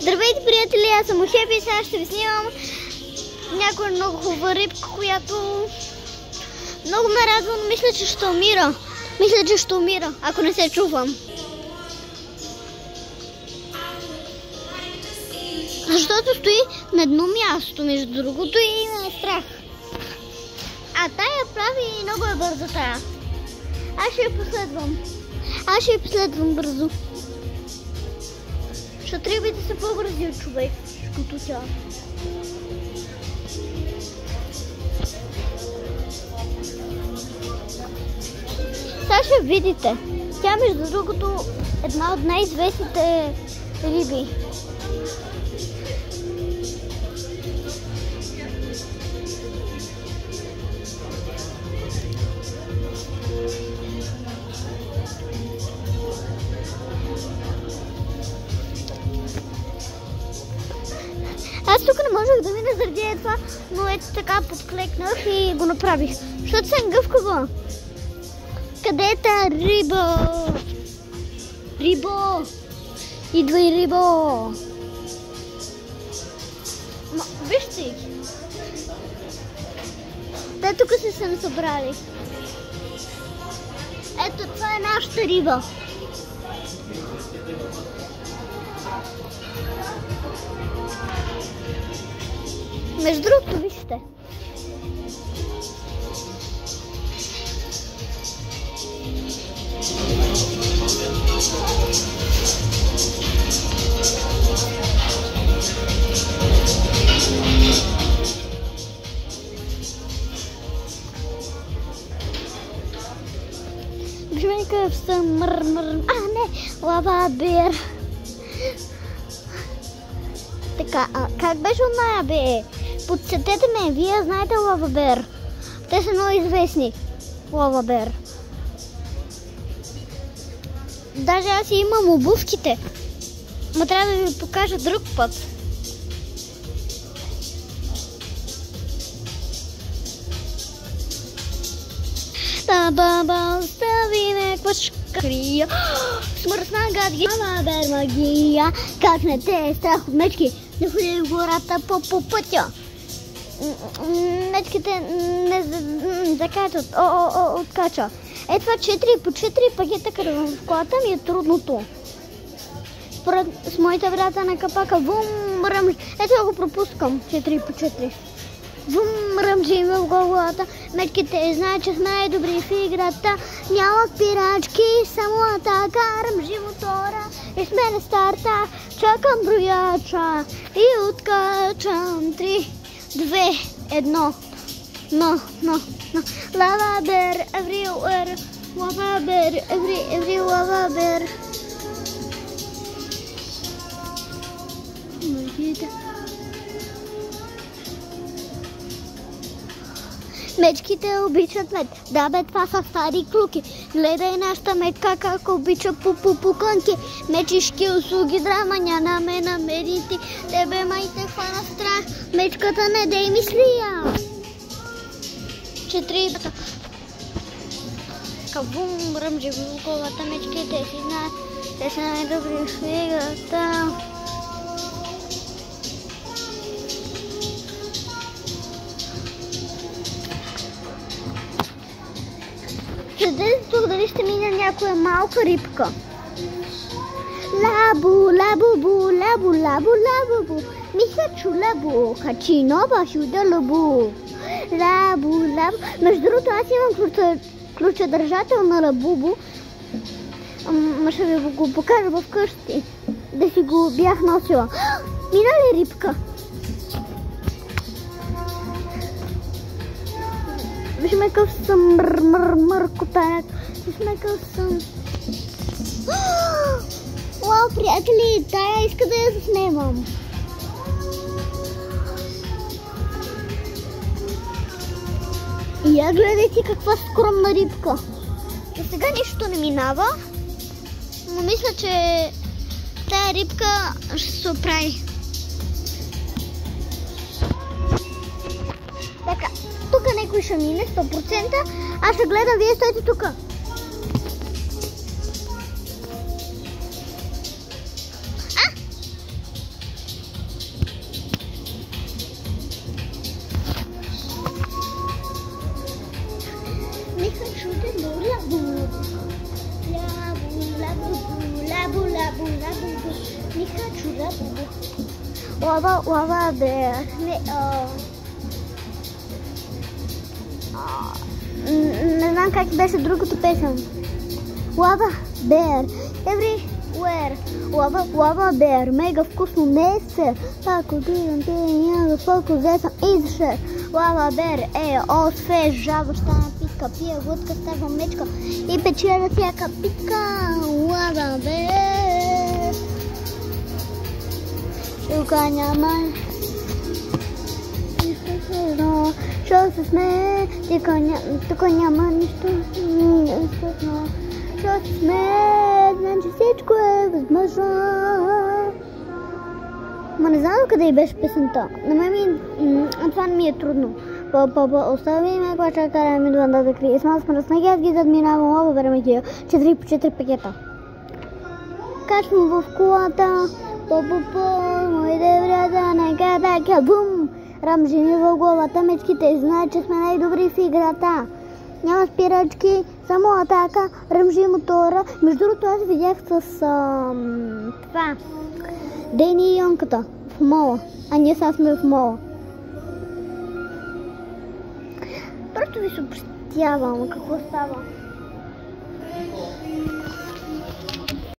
Здравейте, приятели, аз съм Хепи и сега ще ви снимам някоя много хубава рибка, която много ме радва, но мисля, че ще умира. Ако не се чувам. Защото стои на едно място, между другото, и има страх. А тая прави много бързо тая. Аз ще я последвам бързо. Защото рибите са по-бързи от човек, като тя. Сега ще видите. Тя, между другото, една от най-известните риби. Аз тук не можех да мина заради това, но ето така подклекнах и го направих. Защото съм гъвкава. Къде е та риба? Рибо! Идвай, рибо! Вижте ги! Те тук се съм събрали. Ето, това е нашата риба. Между другото, вижте. Вижме какъв съм лава бер. Така, как беше оная бе? Подсетете ме, вие знаете лава бер. Те са много известни. Лава бер. Даже аз имам обувките. Ма трябва да ви покажа друг път. Баба, остави ме, квашка крия. Смъртна гадги, лава бер магия. Как не те е страх от мечки? Не ходи в гората по пътя. Мечките не закачат, откача. Е, това 4 по 4 пакета кръв в колата ми е трудното. Според с моите врата на капака, вум, ръмж. Ето го пропускам, 4 по 4. Вум, ръмжи в главата. Мечките знаят, че сме добри в играта. Няма пирачки, само атака. Ръмжи мотора и сме на старта. Чакам брояча и откачам 3, 2, 1. No. Lava bear everywhere. Lava bear every lava bear. Мечките обичат мед. Да бе, това са стари клуки. Гледай нашата метка как обича пупукънки. Мечишки услуги, драма, няма ме намерите. Тебе май те хвана страх. Мечката не дей мислия. 4 кавум, ръмжи в главата, мечките си знаят. Те са най-добри в играта. Следете тук дали ще мине някоя малка рибка. Лабу. Мисля чу лабу, качино башуда лабу. Лабу. Между другото, аз имам ключодържател на лабубо. Ще ви го покажа вкъщи. Да си го бях носила. Мина ли рибка? Вижме какъв съм мъркотаят. Вижме какъв съм. Уау, приятели, тая иска да я заснемам. И я гледайте каква скромна рибка. За сега нищо не минава, но мисля, че тая рибка ще се оправи. Така, тук някой ще мине 100%. Аз ще гледам, вие стойте тук. Lava bear. Не знам как беше другото песен. Lava bear. Everywhere. Lava bear. Мега вкусно месо. Ако гледам те няма колко взесам изше. Lava bear е освежаваща напитка. Пия глътка, става мечка и печеля всяка питка. Lava bear. Тук няма. Що се смее, тук няма нищо. Що се смее, значи всичко е възможно. Ма не знам къде беше песента. На мен това не ми е трудно. Остави ме, когато караме ми до да крие. Смал сме разнаги, аз ги задминавам, лава берем ги 4 по 4 пакета. Качвам в колата. Моите врата, нека така, бум! Рамжи ми в главата, мечките знаят, че сме най-добри в играта. Няма спирачки, само атака, ръмжи мотора. Между другото аз видях с това. Дени и Йонката в мола, а ние сега сме в мола. Просто ви съобщявам какво става.